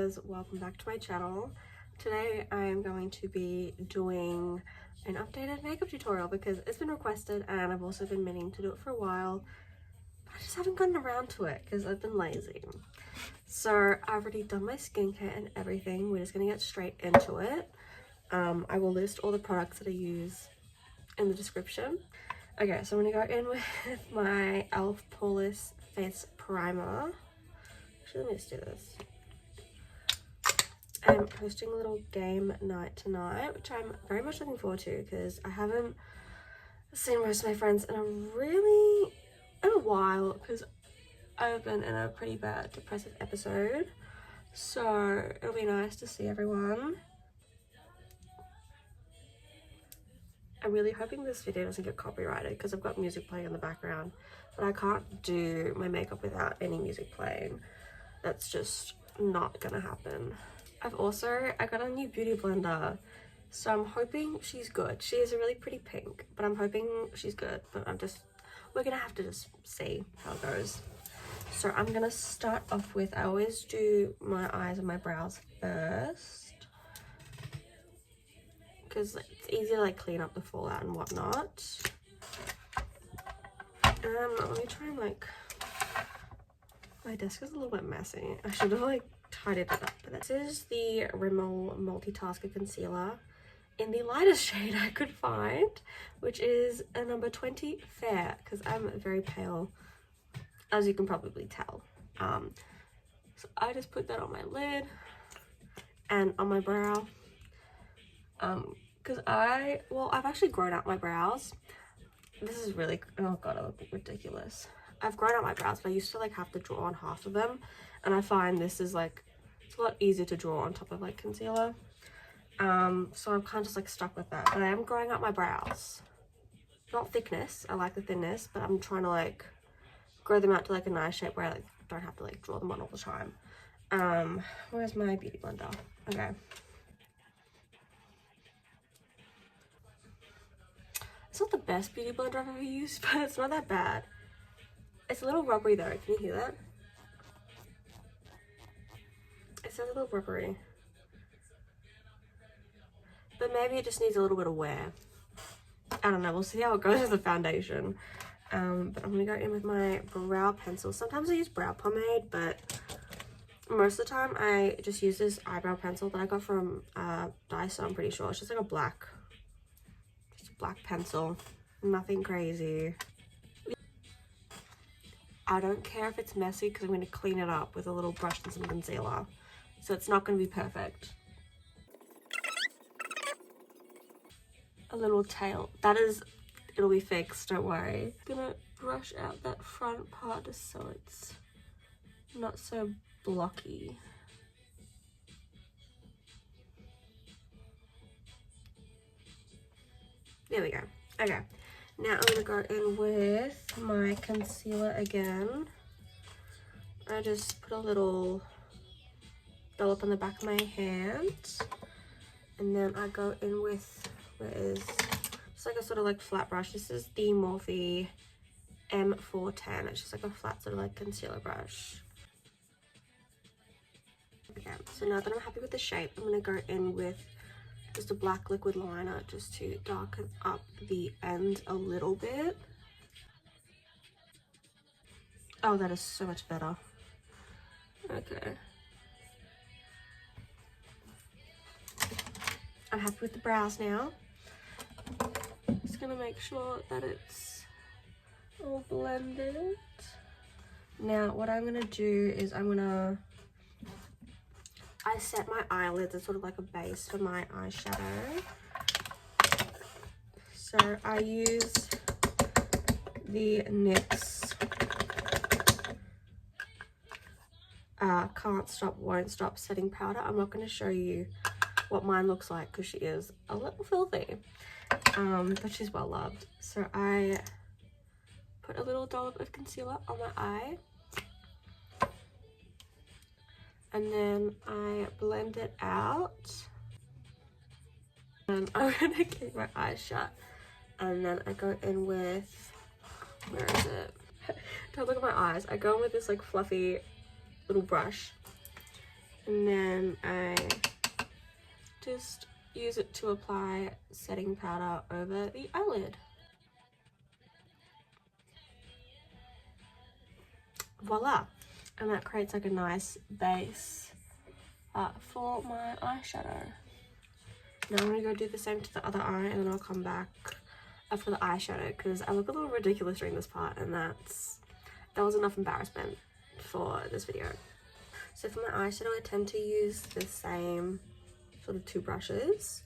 divas, welcome back to my channel. Today I am going to be doing an updated makeup tutorial because it's been requested and I've also been meaning to do it for a while, but I just haven't gotten around to it because I've been lazy. So I've already done my skincare and everything. We're just gonna get straight into it. I will list all the products that I use in the description. Okay, so I'm gonna go in with my E.L.F poreless face primer. Actually, let me just do this. I'm hosting a little game night tonight, which I'm very much looking forward to because I haven't seen most of my friends in a while because I've been in a pretty bad depressive episode. So it'll be nice to see everyone. I'm really hoping this video doesn't get copyrighted because I've got music playing in the background, but I can't do my makeup without any music playing. That's just not gonna happen. I got a new beauty blender, so I'm hoping she's good. She is a really pretty pink, but I'm hoping she's good, but we're gonna have to just see how it goes. So I'm gonna start off with, I always do my eyes and my brows first because it's easier to like clean up the fallout and whatnot. Let me try and my desk is a little bit messy. I should have like tidied it up. But this is the Rimmel multitasker concealer in the lightest shade I could find, which is a number 20 fair because I'm very pale, as you can probably tell. So I just put that on my lid and on my brow. Because I've actually grown out my brows. This is really, oh god, I look ridiculous. I've grown out my brows, but I used to like have to draw on half of them, and I find this is like, it's a lot easier to draw on top of like concealer. So I'm kind of just like stuck with that, but I am growing out my brows. Not thickness, I like the thinness, but I'm trying to like grow them out to like a nice shape where I like don't have to like draw them on all the time. Where's my beauty blender? Okay. It's not the best beauty blender I've ever used, but it's not that bad. It's a little rubbery though, can you hear that? It's a little rubbery. But maybe it just needs a little bit of wear. I don't know, we'll see how it goes with the foundation. But I'm gonna go in with my brow pencil. Sometimes I use brow pomade, but most of the time I just use this eyebrow pencil that I got from DAISO, I'm pretty sure. It's just like a black pencil, nothing crazy. I don't care if it's messy because I'm going to clean it up with a little brush and some concealer, so it's not going to be perfect. A little tail, it'll be fixed, don't worry. I'm gonna brush out that front part just so it's not so blocky. There we go. Okay, now I'm gonna go in with my concealer again. I just put a little dollop on the back of my hand, and then I go in with, just like a sort of like flat brush. This is the Morphe M410. It's just like a flat sort of like concealer brush. Okay, so now that I'm happy with the shape, I'm gonna go in with just a black liquid liner just to darken up the end a little bit. Oh, that is so much better. Okay. I'm happy with the brows now. Just gonna make sure that it's all blended. Now, what I'm gonna do is I set my eyelids as sort of like a base for my eyeshadow. So I use the NYX Can't Stop, Won't Stop setting powder. I'm not going to show you what mine looks like because she is a little filthy, but she's well loved. So I put a little dollop of concealer on my eye, and then I blend it out, and I'm gonna keep my eyes shut, and then I go in with, where is it? Don't look at my eyes. I go in with this like fluffy little brush, And then I just use it to apply setting powder over the eyelid. Voila! And that creates like a nice base for my eyeshadow. Now I'm going to go do the same to the other eye, and then I'll come back for the eyeshadow, because I look a little ridiculous during this part, and that was enough embarrassment for this video. So for my eyeshadow, I tend to use the same sort of two brushes,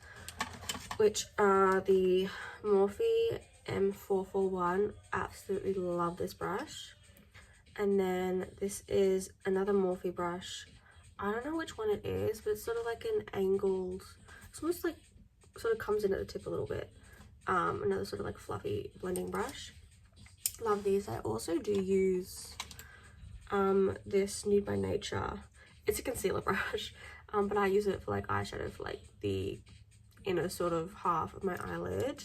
which are the Morphe M441. Absolutely love this brush. And then this is another Morphe brush. I don't know which one it is, but it's sort of like an angled, it's almost like sort of comes in at the tip a little bit. Another sort of like fluffy blending brush. Love these. I also do use this Nude by Nature. It's a concealer brush, but I use it for like eyeshadow for like the inner sort of half of my eyelid.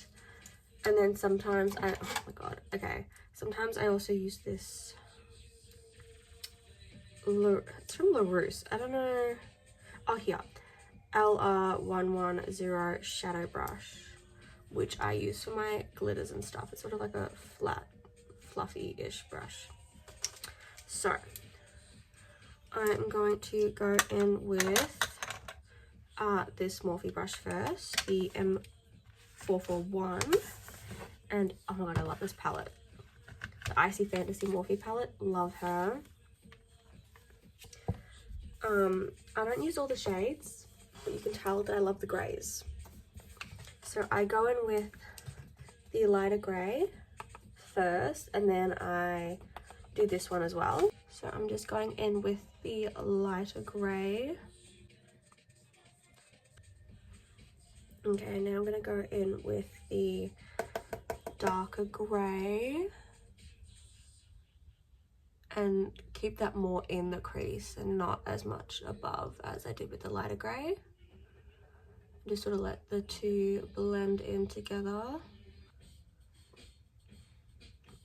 And then sometimes oh my god, okay. Sometimes I also use this, it's from LaRousse. I don't know. Oh, here. LR110 shadow brush, which I use for my glitters and stuff. It's sort of like a flat, fluffy-ish brush. So, I'm going to go in with this Morphe brush first, the M441. And oh my god, I love this palette. The Icy Fantasy Morphe palette. Love her. I don't use all the shades, but you can tell that I love the greys. So I go in with the lighter grey first, and then I do this one as well. So I'm just going in with the lighter grey. Okay, now I'm going to go in with the darker grey and keep that more in the crease and not as much above as I did with the lighter grey. Just sort of let the two blend in together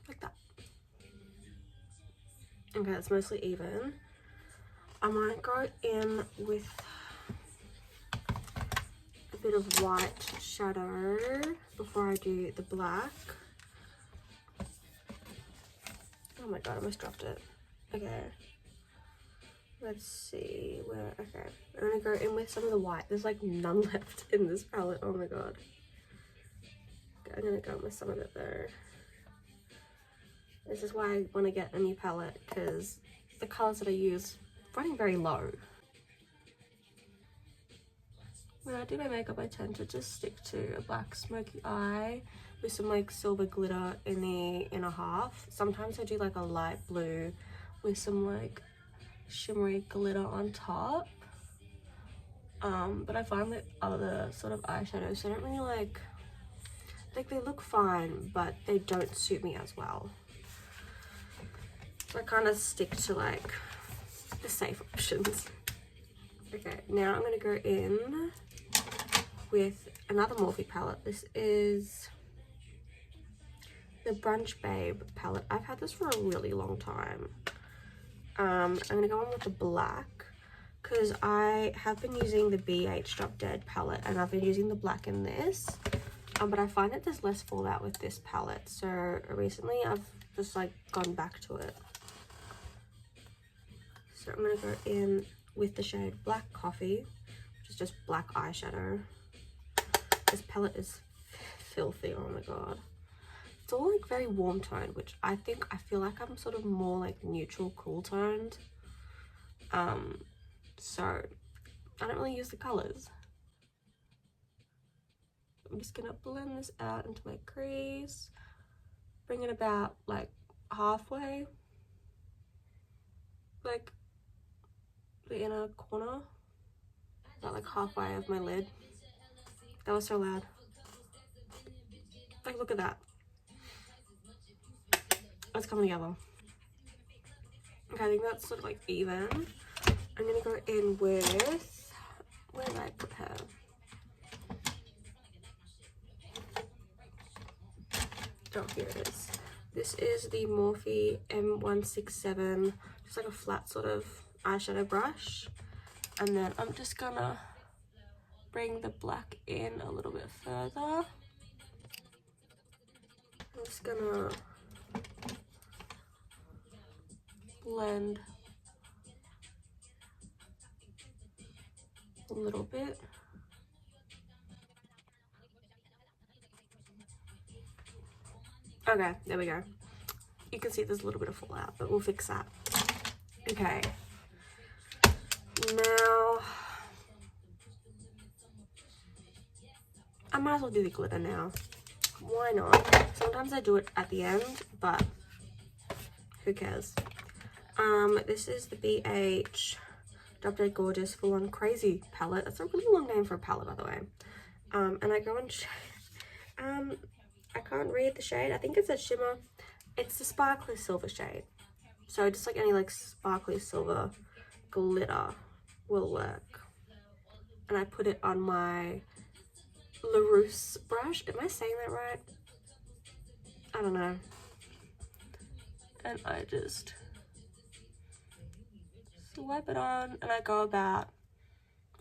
like that. Okay, it's mostly even. I might go in with a bit of white shadow before I do the black. Oh my god, I almost dropped it. Okay. Let's see where, okay. I'm gonna go in with some of the white. There's like none left in this palette. Oh my god. Okay, I'm gonna go in with some of it though. This is why I want to get a new palette, because the colours that I use are running very low. When I do my makeup, I tend to just stick to a black smoky eye with some like silver glitter in the inner half. Sometimes I do like a light blue with some like shimmery glitter on top. But I find that other sort of eyeshadows, I don't really like they look fine, but they don't suit me as well. So I kind of stick to like the safe options. Okay, now I'm going to go in with another Morphe palette. This is the Brunch Babe palette. I've had this for a really long time. I'm going to go in with the black, because I have been using the BH Drop Dead palette, and I've been using the black in this. But I find that there's less fallout with this palette, so recently I've just like gone back to it. So I'm going to go in with the shade Black Coffee, which is just black eyeshadow. This palette is filthy, oh my god. It's all like very warm toned, which I feel like I'm sort of more like neutral, cool toned. So I don't really use the colours. I'm just gonna blend this out into my crease, bring it about like halfway, like the inner corner, about like halfway of my lid. That was so loud. Like, look at that. It's coming together. Okay, I think that's sort of like even. I'm gonna go in with, where did I put her? Oh, here it is. This is the Morphe M167, just like a flat sort of eyeshadow brush. And then I'm just gonna bring the black in a little bit further. I'm just gonna blend a little bit. Okay, there we go. You can see there's a little bit of fallout, but we'll fix that. Okay. Now, I might as well do the glitter now. Why not? Sometimes I do it at the end, but who cares? This is the BH Drop Dead Gorgeous Full On Crazy palette. That's a really long name for a palette, by the way. And I go in shade. I can't read the shade. I think it's a shimmer. It's the sparkly silver shade. So just like any like sparkly silver glitter will work. And I put it on my LaRousse brush. Am I saying that right? I don't know. And I just swipe it on, and I go about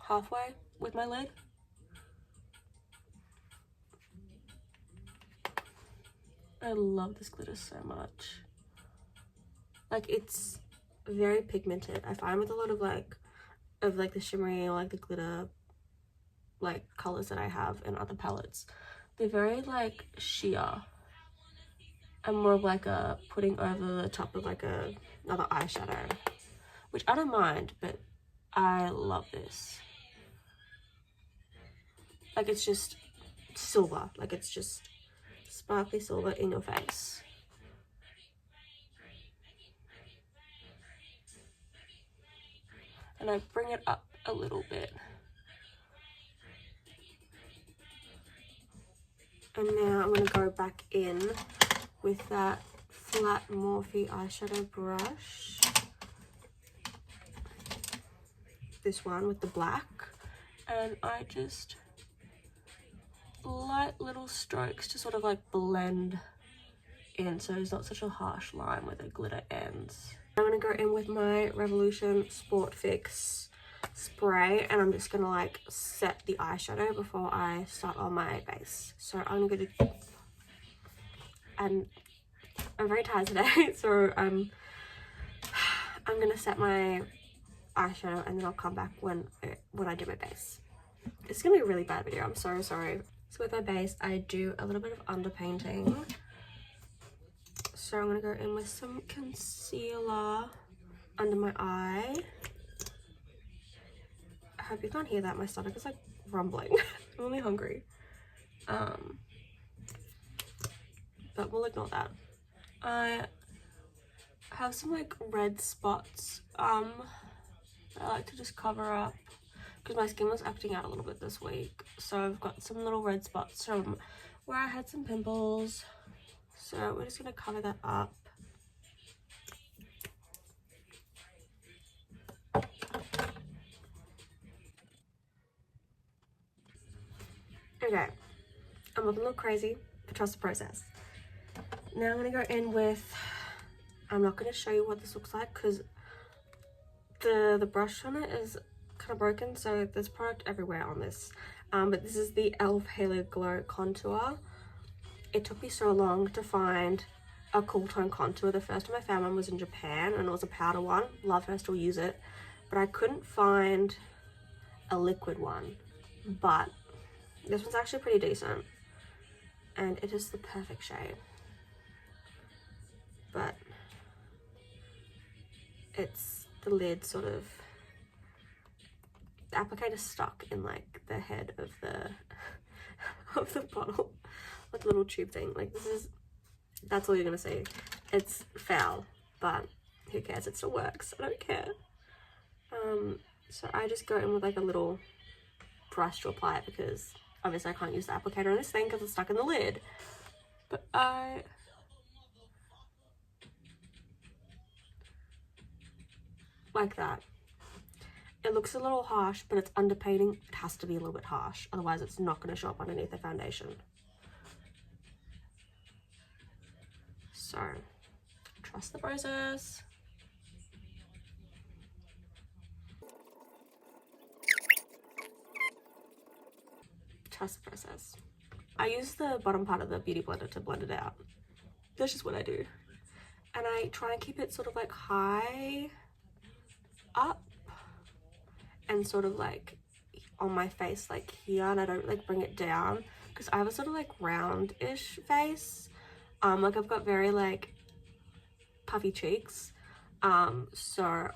halfway with my lid. I love this glitter so much. Like, it's very pigmented. I find with a lot of like the shimmery or like the glitter like colors that I have in other palettes, they're very like sheer and more of like a putting over the top of like another eyeshadow, which I don't mind, but I love this. Like, it's just silver, like it's just sparkly silver in your face. And I bring it up a little bit. And now I'm going to go back in with that flat Morphe eyeshadow brush. This one with the black. And I just light little strokes to sort of like blend in so there's not such a harsh line where the glitter ends. I'm going to go in with my Revolution Sport Fix spray, and I'm just going to like set the eyeshadow before I start on my base. So I'm going to, and I'm very tired today, so I'm going to set my eyeshadow and then I'll come back when I do my base. It's going to be a really bad video, I'm so sorry. So with my base, I do a little bit of underpainting. So I'm going to go in with some concealer under my eye. I hope you can't hear that. My stomach is like rumbling. I'm only hungry. But we'll ignore that. I have some like red spots that I like to just cover up because my skin was acting out a little bit this week. So I've got some little red spots from where I had some pimples. So we're just going to cover that up. Okay, I'm looking a little crazy, but trust the process. Now I'm going to go in with, I'm not going to show you what this looks like because the brush on it is kind of broken, so there's product everywhere on this. But this is the E.L.F. Halo Glow Contour. It took me so long to find a cool tone contour. The first time I found one was in Japan, and it was a powder one. Love her, still use it. But I couldn't find a liquid one. But this one's actually pretty decent. And it is the perfect shade. But it's the lid sort of, the applicator stuck in like the head of the of the bottle, like a little tube thing. Like this is, that's all you're gonna see. It's foul, but who cares? It still works. I don't care. So I just go in with like a little brush to apply it because obviously I can't use the applicator on this thing because it's stuck in the lid. But I like that. It looks a little harsh, but it's underpainting. It has to be a little bit harsh, otherwise it's not going to show up underneath the foundation. So, trust the process. trust the process. I use the bottom part of the beauty blender to blend it out. That's just what I do. And I try and keep it sort of like high up and sort of like on my face like here, and I don't like bring it down because I have a sort of like round-ish face. Like I've got very like puffy cheeks, so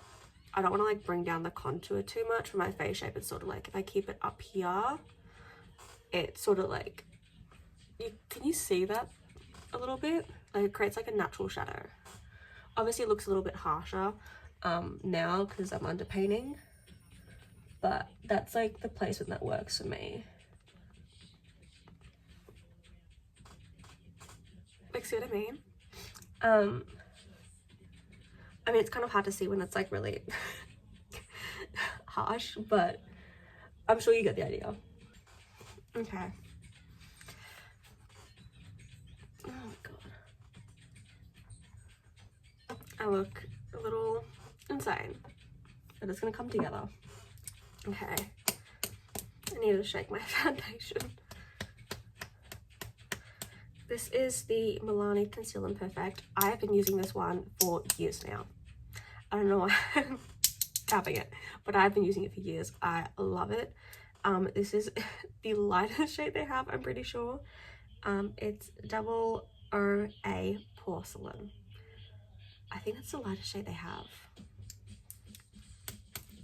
I don't want to like bring down the contour too much for my face shape. It's sort of like if I keep it up here, it's sort of like, can you see that a little bit? Like it creates like a natural shadow. Obviously it looks a little bit harsher now because I'm underpainting, but that's like the placement that works for me. Like, see what I mean? I mean, it's kind of hard to see when it's like really harsh, but I'm sure you get the idea. Okay. Oh my god. I look a little insane, but it's gonna come together. Okay. I need to shake my foundation. This is the Milani Conceal and Perfect. I have been using this one for years now. I don't know why I'm tapping it, but I've been using it for years. I love it. This is the lightest shade they have, I'm pretty sure. It's OXX Porcelain. I think that's the lightest shade they have.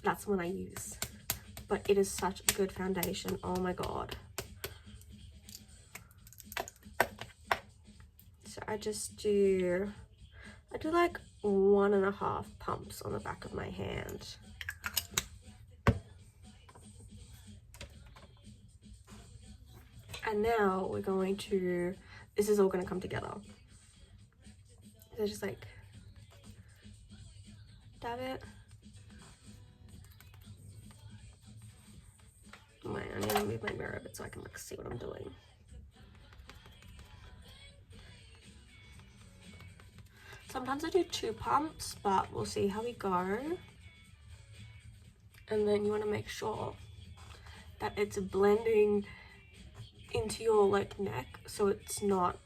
That's the one I use. But it is such a good foundation. Oh my god. So I do like 1.5 pumps on the back of my hand. And now we're going to, this is all going to come together. So just like dab it. Wait, I need to move my mirror a bit so I can like see what I'm doing. Sometimes I do 2 pumps, but we'll see how we go. And then you want to make sure that it's blending into your like neck, so it's not,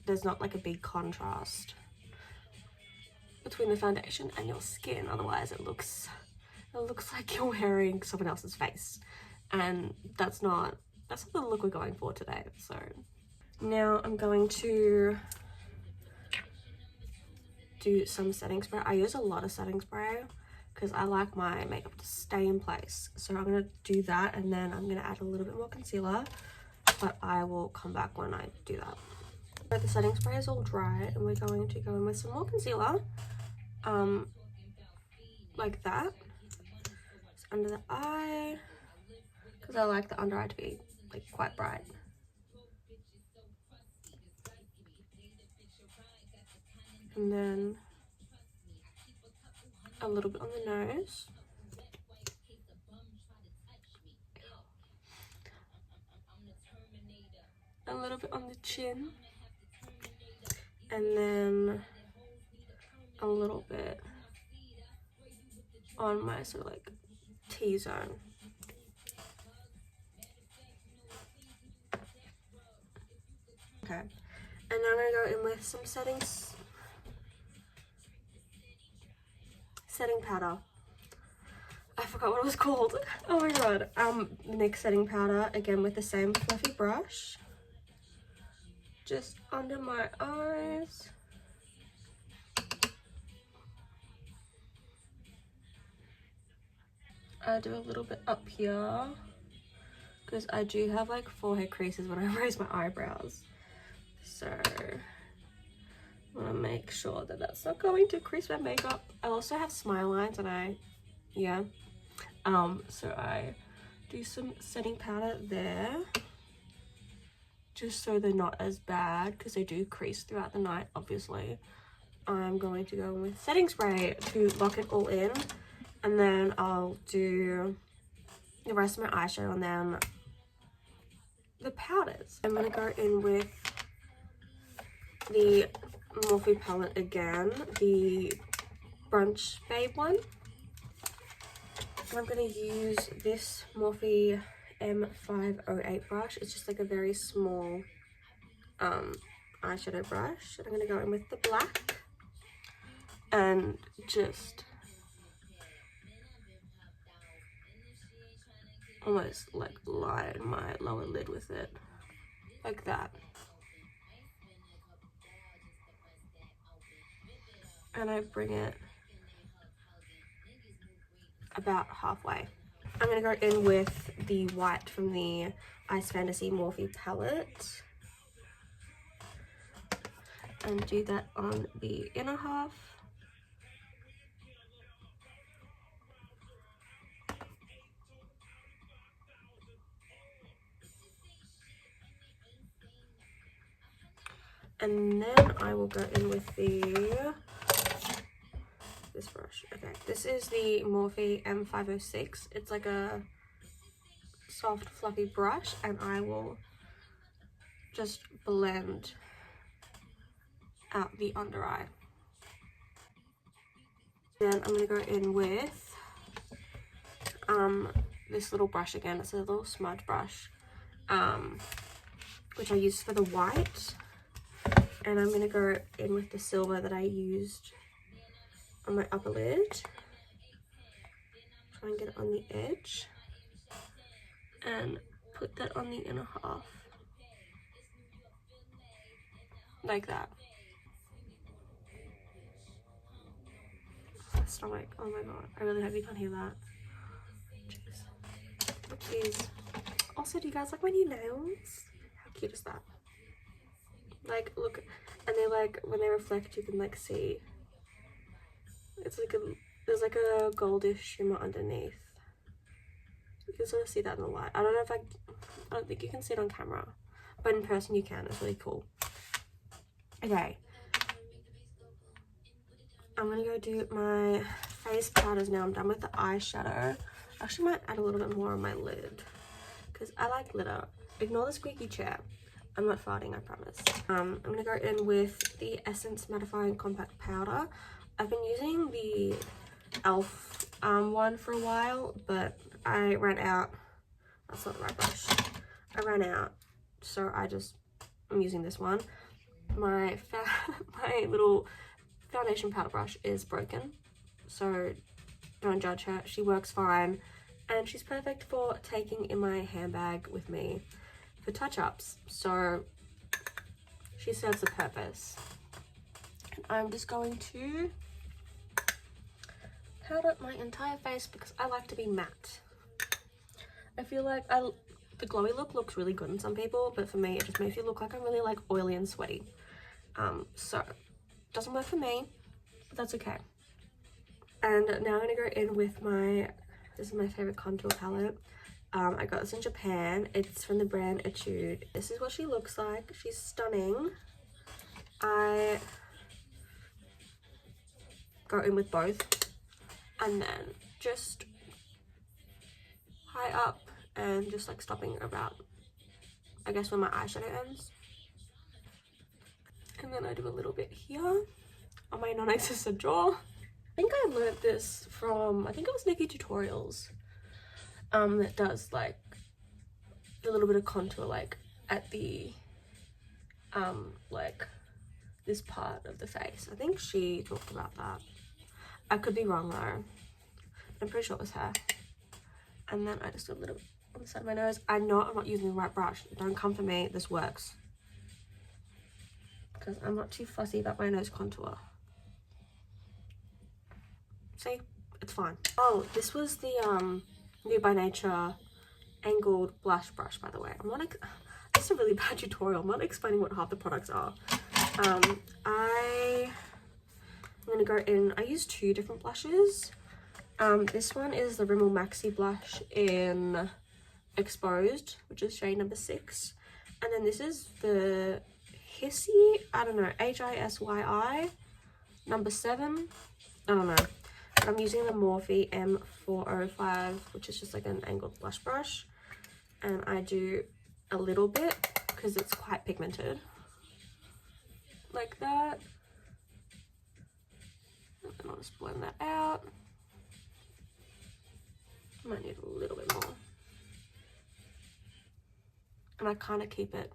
there's not like a big contrast between the foundation and your skin. Otherwise it looks like you're wearing someone else's face, and that's not the look we're going for today. So now I'm going to do some setting spray. I use a lot of setting spray because I like my makeup to stay in place. So I'm going to do that, and then I'm going to add a little bit more concealer, but I will come back when I do that. So the setting spray is all dry, and we're going to go in with some more concealer, like that. It's under the eye, because I like the under eye to be like quite bright. And then a little bit on the nose. A little bit on the chin. And then a little bit on my sort of like T-zone. Okay. And now I'm going to go in with some setting powder. I forgot what it was called. Oh my god. NYX setting powder, again with the same fluffy brush. Just under my eyes. I do a little bit up here because I do have like forehead creases when I raise my eyebrows. So I want to make sure that that's not going to crease my makeup. I also have smile lines, and so I do some setting powder there, just so they're not as bad, because they do crease throughout the night, obviously. I'm going to go with setting spray to lock it all in, and then I'll do the rest of my eyeshadow and then the powders. I'm going to go in with the Morphe palette again, the Brunch Babe one. I'm going to use this Morphe M508 brush. It's just like a very small eyeshadow brush. And I'm going to go in with the black and just almost like line my lower lid with it, like that. And I bring it about halfway. I'm going to go in with the white from the Icy Fantasy Morphe palette and do that on the inner half. And then I will go in with this brush. Okay, this is the Morphe M506. It's like a soft fluffy brush, and I will just blend out the under eye. Then I'm going to go in with this little brush again. It's a little smudge brush, which I used for the white. And I'm going to go in with the silver that I used on my upper lid. Try and get it on the edge. And put that on the inner half. Like that. Stomach. Oh my god. I really hope you can't hear that. Jeez. Oopsies. Also, do you guys like my new nails? How cute is that? Like, look, and they like, when they reflect, you can like see, it's like there's like a goldish shimmer underneath. You can sort of see that in the light. I don't think you can see it on camera, but in person you can. It's really cool. Okay, I'm gonna go do my face powders now. I'm done with the eyeshadow. I actually might add a little bit more on my lid because I like glitter. Ignore the squeaky chair. I'm not farting, I promise. I'm gonna go in with the Essence Mattifying Compact Powder. I've been using the E.L.F one for a while, but I ran out. That's not the right brush. I ran out, so I'm using this one. My little foundation powder brush is broken, so don't judge her. She works fine, and she's perfect for taking in my handbag with me for touch-ups, so she serves a purpose. And I'm just going to powder my entire face because I like to be matte. I feel like the glowy look looks really good on some people, but for me it just makes you look like I'm really like oily and sweaty. So doesn't work for me, but that's okay. And now I'm gonna go in with this is my favorite contour palette. I got this in Japan. It's from the brand Etude. This is what she looks like. She's stunning. I go in with both and then just high up and just like stopping about, I guess, where my eyeshadow ends. And then I do a little bit here on my non-existent jaw. I think I learned this from, I think it was Nikki Tutorials. That does like a little bit of contour like at the like this part of the face. I think she talked about that. I could be wrong though. I'm pretty sure it was her. And then I just do a little on the side of my nose. I know I'm not using the right brush. Don't come for me. This works because I'm not too fussy about my nose contour. See, it's fine. Oh, this was the New by Nature angled blush brush, by the way. This is a really bad tutorial. I'm not explaining what half the products are. I'm gonna go in, I use two different blushes. This one is the Rimmel Maxi blush in Exposed, which is shade number 6. And then this is the Hisyi, I don't know, Hisyi, number 7. I don't know. But I'm using the Morphe M405, which is just like an angled blush brush. And I do a little bit because it's quite pigmented. Like that. And then I'll just blend that out. Might need a little bit more. and I kind of keep it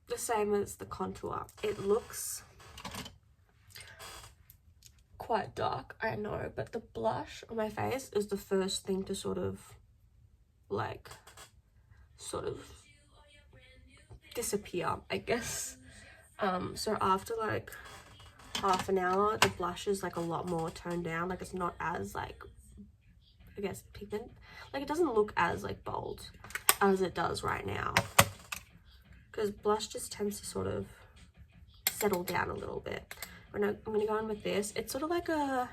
the same as the contour. It looks quite dark, I know, but the blush on my face is the first thing to sort of disappear, I guess. So after like half an hour, the blush is like a lot more toned down. Like it's not as like, I guess, pigment, like it doesn't look as like bold as it does right now, because blush just tends to sort of settle down a little bit. When I'm gonna go in with this, it's sort of like a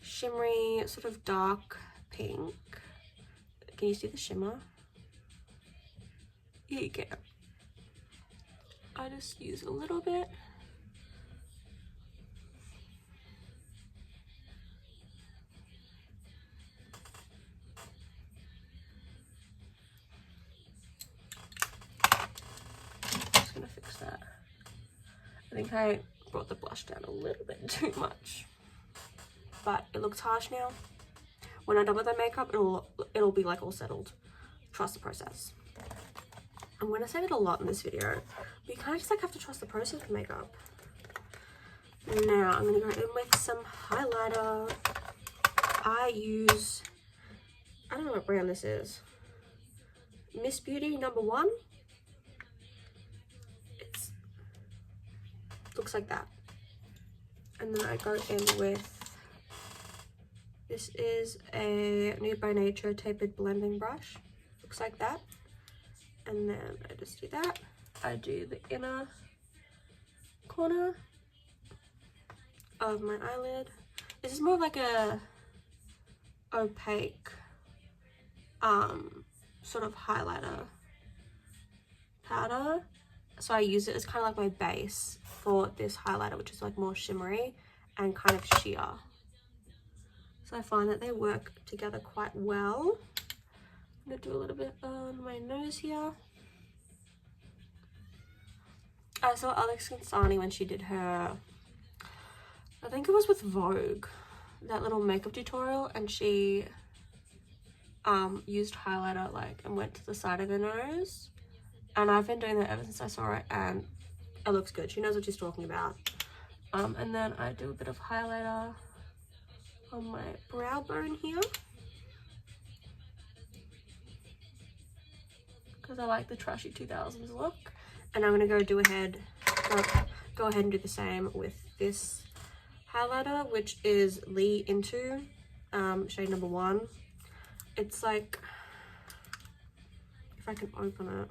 shimmery sort of dark pink. Can you see the shimmer? Yeah, you can. I just use a little bit. Just gonna fix that. I think I brought the blush down a little bit too much, but it looks harsh now. When I'm done with the makeup, it'll be like all settled. Trust the process. I'm gonna say it a lot in this video, but you kind of just like have to trust the process with makeup. Now I'm gonna go in with some highlighter. I don't know what brand this is. Miss Beauty #1. It looks like that. And then I go in with, this is a Nude by Nature tapered blending brush. Looks like that. And then I just do that. I do the inner corner of my eyelid. This is more of like a opaque sort of highlighter powder, so I use it as kind of like my base for this highlighter, which is like more shimmery and kind of sheer. So I find that they work together quite well. I'm gonna do a little bit on my nose here. I saw Alex Consani when she did her, I think it was with Vogue, that little makeup tutorial, and she used highlighter like and went to the side of her nose, and I've been doing that ever since I saw it, and it looks good. She knows what she's talking about. And then I do a bit of highlighter on my brow bone here, because I like the trashy 2000s look. And I'm gonna go ahead and do the same with this highlighter, which is Lee Into shade #1. It's like, if I can open it,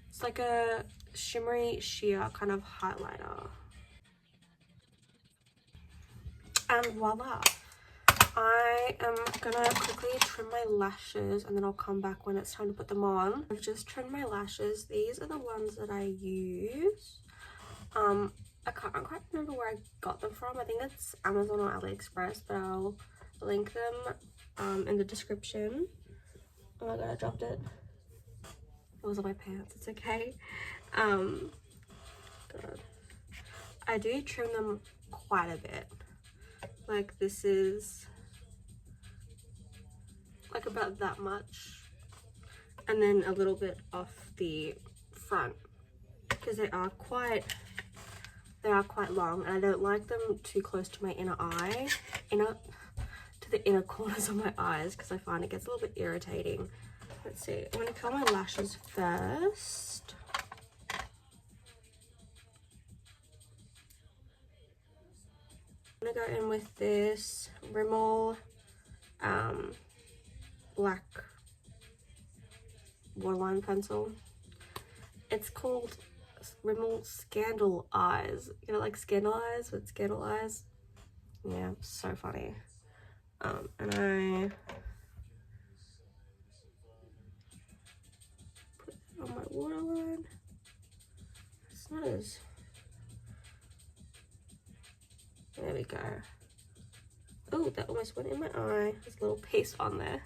it's like a shimmery sheer kind of highlighter. And voila, I am gonna quickly trim my lashes and then I'll come back when it's time to put them on. I've just trimmed my lashes. These are the ones that I use. I can't quite remember where I got them from. I think it's Amazon or AliExpress, but I'll link them in the description. Oh my god, I dropped it. It was on my pants, it's okay. God. I do trim them quite a bit. Like this is like about that much, and then a little bit off the front, because they are quite long, and I don't like them too close to my inner eye, to the inner corners of my eyes, because I find it gets a little bit irritating. Let's see, I'm gonna curl my lashes first. I'm gonna go in with this Rimmel black waterline pencil. It's called Rimmel Scandal Eyes. You know, like Scandal Eyes with Scandal Eyes. Yeah, so funny. And I put it on my waterline. It's not as, there we go. Oh, that almost went in my eye. There's a little piece on there.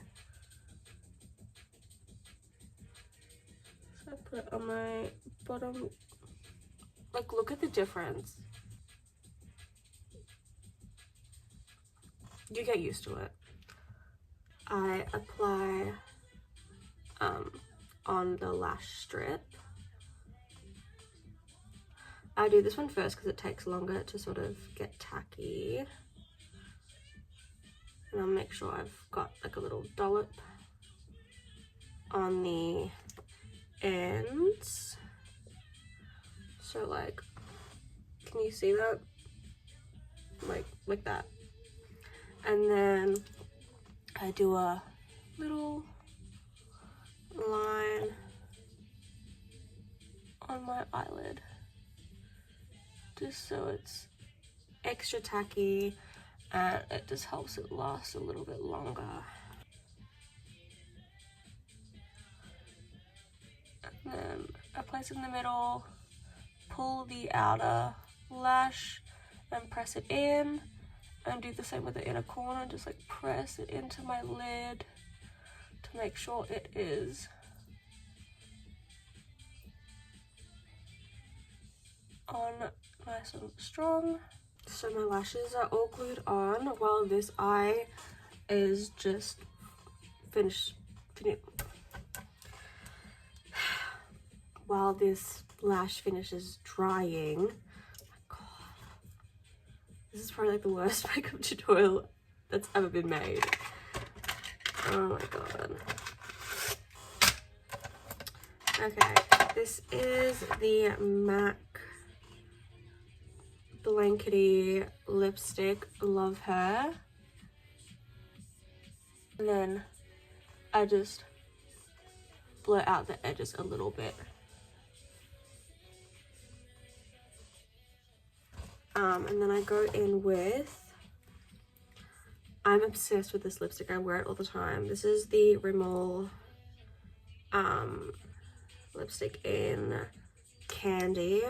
So I put it on my bottom. Like, look at the difference. You get used to it. I apply on the lash strip. I do this one first because it takes longer to sort of get tacky. And I'll make sure I've got like a little dollop on the ends. So like, can you see that? Like that. And then I do a little line on my eyelid, just so it's extra tacky and it just helps it last a little bit longer. And then I place it in the middle, pull the outer lash and press it in, and do the same with the inner corner, just like press it into my lid to make sure it is on nice and strong. So my lashes are all glued on while this eye is just finished. While this lash finishes drying. Oh my god. This is probably like the worst makeup tutorial that's ever been made. Oh my god. Okay, this is the MAC Blankety lipstick. Love her. And then I just blur out the edges a little bit. And then I go in with, I'm obsessed with this lipstick, I wear it all the time. This is the Rimmel lipstick in Candy.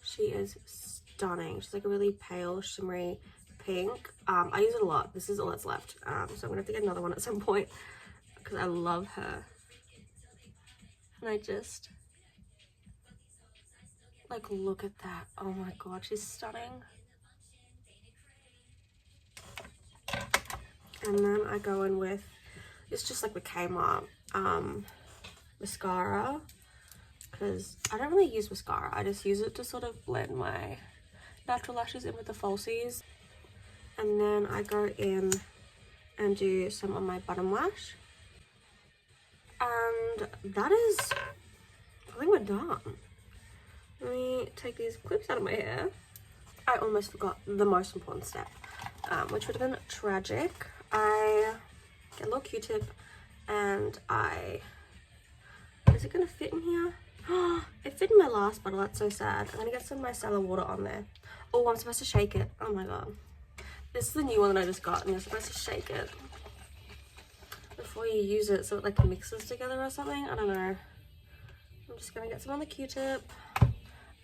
She is stunning. She's like a really pale, shimmery pink. I use it a lot. This is all that's left. So I'm gonna have to get another one at some point because I love her. And I just, like, look at that. Oh my god, she's stunning. And then I go in with, it's just like the Kmart mascara, because I don't really use mascara. I just use it to sort of blend my natural lashes in with the falsies. And then I go in and do some on my bottom lash. And that is, I think we're done. Let me take these clips out of my hair. I almost forgot the most important step, which would have been tragic. I get a little Q-tip and is it gonna fit in here? It fit in my last bottle, that's so sad. I'm gonna get some micellar water on there. Oh, I'm supposed to shake it. Oh my god. This is the new one that I just got, and you're supposed to shake it before you use it so it like mixes together or something. I don't know. I'm just gonna get some on the Q-tip.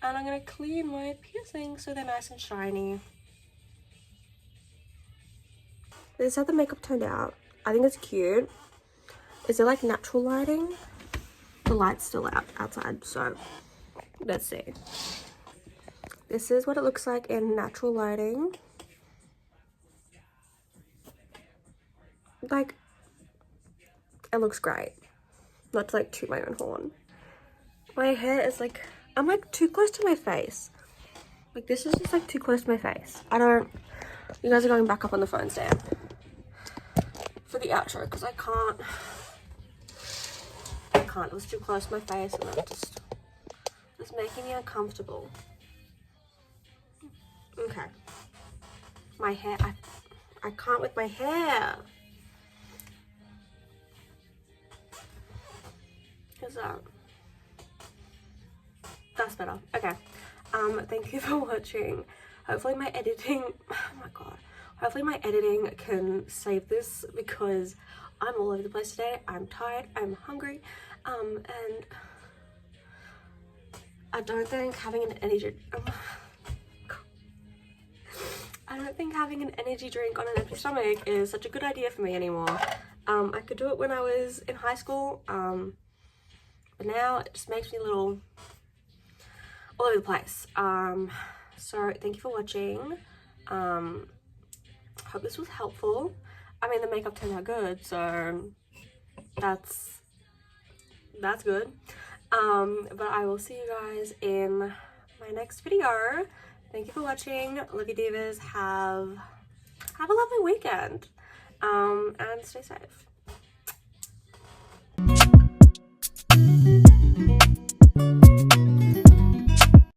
And I'm going to clean my piercings so they're nice and shiny. This is how the makeup turned out. I think it's cute. Is it like natural lighting? The light's still outside, so let's see. This is what it looks like in natural lighting. Like, it looks great. Not to like toot my own horn. My hair is like, I'm like too close to my face. Like this is just like too close to my face. You guys are going back up on the phone stand for the outro because I can't. It was too close to my face and it's making me uncomfortable. Okay. My hair, I can't with my hair. Is that? That's better. Okay. Thank you for watching. Hopefully my editing, oh my god, hopefully my editing can save this because I'm all over the place today. I'm tired, I'm hungry, and I don't think having an energy drink on an empty stomach is such a good idea for me anymore. I could do it when I was in high school, but now it just makes me a little all over the place. So thank you for watching. Hope this was helpful. I mean, the makeup turned out good, so that's that's good. But I will see you guys in my next video. Thank you for watching. Look at divas. Have a lovely weekend. And stay safe.